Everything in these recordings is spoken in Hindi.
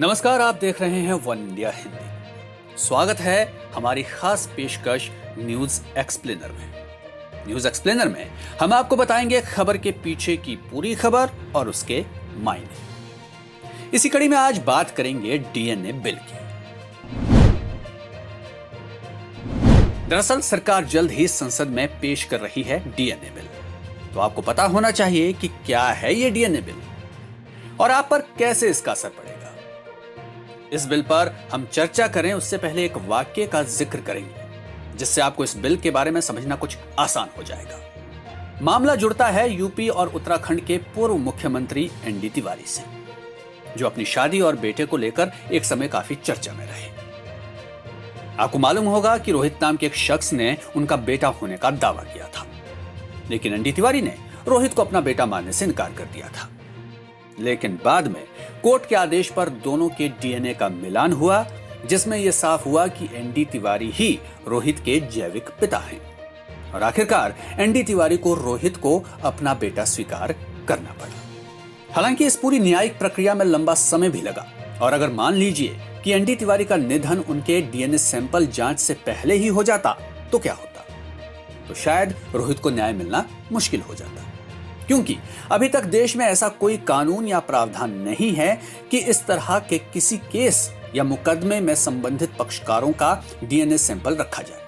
नमस्कार, आप देख रहे हैं वन इंडिया हिंदी। स्वागत है हमारी खास पेशकश न्यूज एक्सप्लेनर में। न्यूज एक्सप्लेनर में हम आपको बताएंगे खबर के पीछे की पूरी खबर और उसके मायने। इसी कड़ी में आज बात करेंगे डीएनए बिल की। दरअसल सरकार जल्द ही संसद में पेश कर रही है डीएनए बिल। तो आपको पता होना चाहिए कि क्या है ये डीएनए बिल और आप पर कैसे इसका असर पड़ेगा। इस बिल पर हम चर्चा करें उससे पहले एक वाक्य का जिक्र करेंगे जिससे आपको इस बिल के बारे में समझना कुछ आसान हो जाएगा। मामला जुड़ता है यूपी और उत्तराखंड के पूर्व मुख्यमंत्री एनडी तिवारी से, जो अपनी शादी और बेटे को लेकर एक समय काफी चर्चा में रहे। आपको मालूम होगा कि रोहित नाम के एक शख्स ने उनका बेटा होने का दावा किया था, लेकिन एनडी तिवारी ने रोहित को अपना बेटा मानने से इनकार कर दिया था। लेकिन बाद में कोर्ट के आदेश पर दोनों के डीएनए का मिलान हुआ, जिसमें यह साफ हुआ कि एनडी तिवारी ही रोहित के जैविक पिता हैं। और आखिरकार एनडी तिवारी को रोहित को अपना बेटा स्वीकार करना पड़ा। हालांकि इस पूरी न्यायिक प्रक्रिया में लंबा समय भी लगा, और अगर मान लीजिए कि एनडी तिवारी का निधन उनके डीएनए सैंपल जांच से पहले ही हो जाता तो क्या होता? तो शायद रोहित को न्याय मिलना मुश्किल हो जाता, क्योंकि अभी तक देश में ऐसा कोई कानून या प्रावधान नहीं है कि इस तरह के किसी केस या मुकदमे में संबंधित पक्षकारों का डीएनए सैंपल रखा जाए,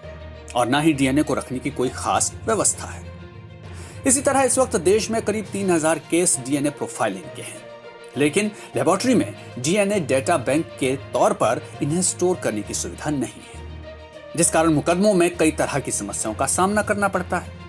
और ना ही डीएनए को रखने की कोई खास व्यवस्था है। इसी तरह इस वक्त देश में करीब 3000 केस डीएनए प्रोफाइलिंग के हैं, लेकिन लेबोरेटरी में डीएनए डेटा बैंक के तौर पर इन्हें स्टोर करने की सुविधा नहीं है, जिस कारण मुकदमों में कई तरह की समस्याओं का सामना करना पड़ता है।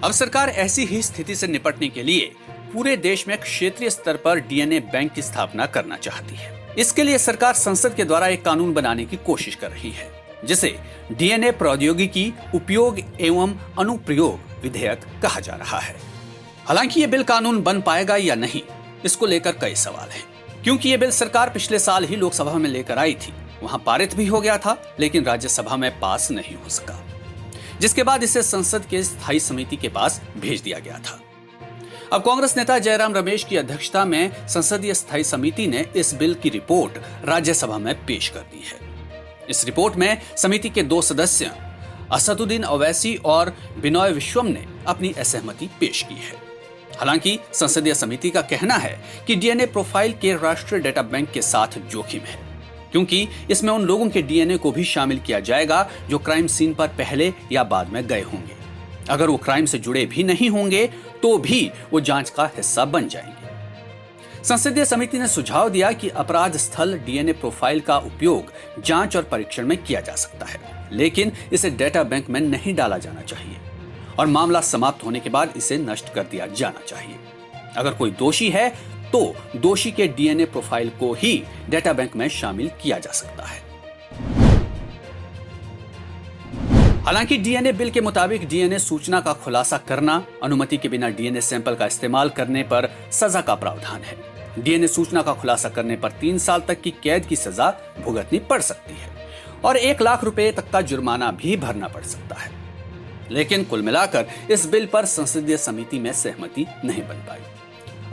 अब सरकार ऐसी ही स्थिति से निपटने के लिए पूरे देश में क्षेत्रीय स्तर पर डीएनए बैंक की स्थापना करना चाहती है। इसके लिए सरकार संसद के द्वारा एक कानून बनाने की कोशिश कर रही है, जिसे डीएनए प्रौद्योगिकी उपयोग एवं अनुप्रयोग विधेयक कहा जा रहा है। हालांकि ये बिल कानून बन पाएगा या नहीं, इसको लेकर कई सवाल हैं, क्योंकि ये बिल सरकार पिछले साल ही लोकसभा में लेकर आई थी। वहां पारित भी हो गया था, लेकिन राज्यसभा में पास नहीं हो सका, जिसके बाद इसे संसद के स्थायी समिति के पास भेज दिया गया था। अब कांग्रेस नेता जयराम रमेश की अध्यक्षता में संसदीय स्थायी समिति ने इस बिल की रिपोर्ट राज्यसभा में पेश कर दी है। इस रिपोर्ट में समिति के 2 सदस्य असदुद्दीन ओवैसी और बिनॉय विश्वम ने अपनी असहमति पेश की है। हालांकि संसदीय समिति का कहना है कि डीएनए प्रोफाइल के राष्ट्रीय डेटा बैंक के साथ जोखिम है, क्योंकि इसमें उन लोगों के डीएनए को भी शामिल किया जाएगा जो क्राइम सीन पर पहले या बाद में गए होंगे। अगर वो क्राइम से जुड़े भी नहीं होंगे तो भी वो जांच का हिस्सा बन जाएंगे। संसदीय समिति ने सुझाव दिया कि अपराध स्थल डीएनए प्रोफाइल का उपयोग जांच और परीक्षण में किया जा सकता है, लेकिन इसे डेटा बैंक में नहीं डाला जाना चाहिए और मामला समाप्त होने के बाद इसे नष्ट कर दिया जाना चाहिए। अगर कोई दोषी है तो दोषी के डीएनए प्रोफाइल को ही डेटा बैंक में शामिल किया जा सकता है। हालांकि डीएनए बिल के मुताबिक डीएनए सूचना का खुलासा करना, अनुमति के बिना डीएनए सैंपल का इस्तेमाल करने पर सजा का प्रावधान है। डीएनए सूचना का खुलासा करने पर 3 साल तक की कैद की सजा भुगतनी पड़ सकती है और 1 लाख रुपए तक का जुर्माना भी भरना पड़ सकता है। लेकिन कुल मिलाकर इस बिल पर संसदीय समिति में सहमति नहीं बन पाई।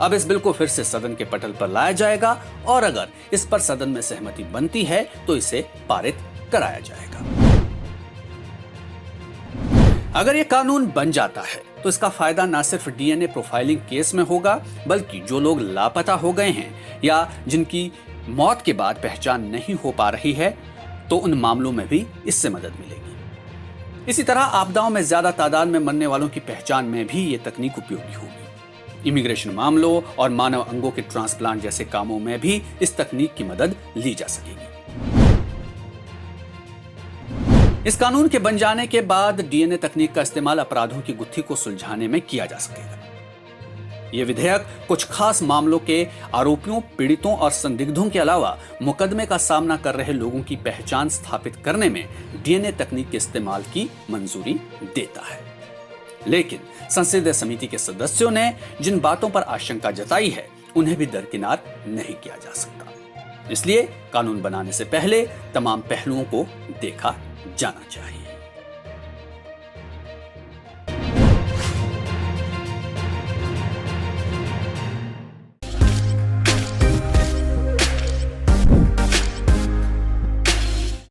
अब इस बिल को फिर से सदन के पटल पर लाया जाएगा और अगर इस पर सदन में सहमति बनती है तो इसे पारित कराया जाएगा। अगर ये कानून बन जाता है तो इसका फायदा न सिर्फ डीएनए प्रोफाइलिंग केस में होगा, बल्कि जो लोग लापता हो गए हैं या जिनकी मौत के बाद पहचान नहीं हो पा रही है, तो उन मामलों में भी इससे मदद मिलेगी। इसी तरह आपदाओं में ज्यादा तादाद में मरने वालों की पहचान में भी ये तकनीक उपयोगी होगी। इमिग्रेशन मामलों और मानव अंगों के ट्रांसप्लांट जैसे कामों में भी इस तकनीक की मदद ली जा सकेगी। इस कानून के बन जाने के बाद डीएनए तकनीक का इस्तेमाल अपराधों की गुत्थी को सुलझाने में किया जा सकेगा। यह विधेयक कुछ खास मामलों के आरोपियों, पीड़ितों और संदिग्धों के अलावा मुकदमे का सामना कर रहे लोगों की पहचान स्थापित करने में डीएनए तकनीक के इस्तेमाल की मंजूरी देता है। लेकिन संसदीय समिति के सदस्यों ने जिन बातों पर आशंका जताई है, उन्हें भी दरकिनार नहीं किया जा सकता। इसलिए कानून बनाने से पहले तमाम पहलुओं को देखा जाना चाहिए।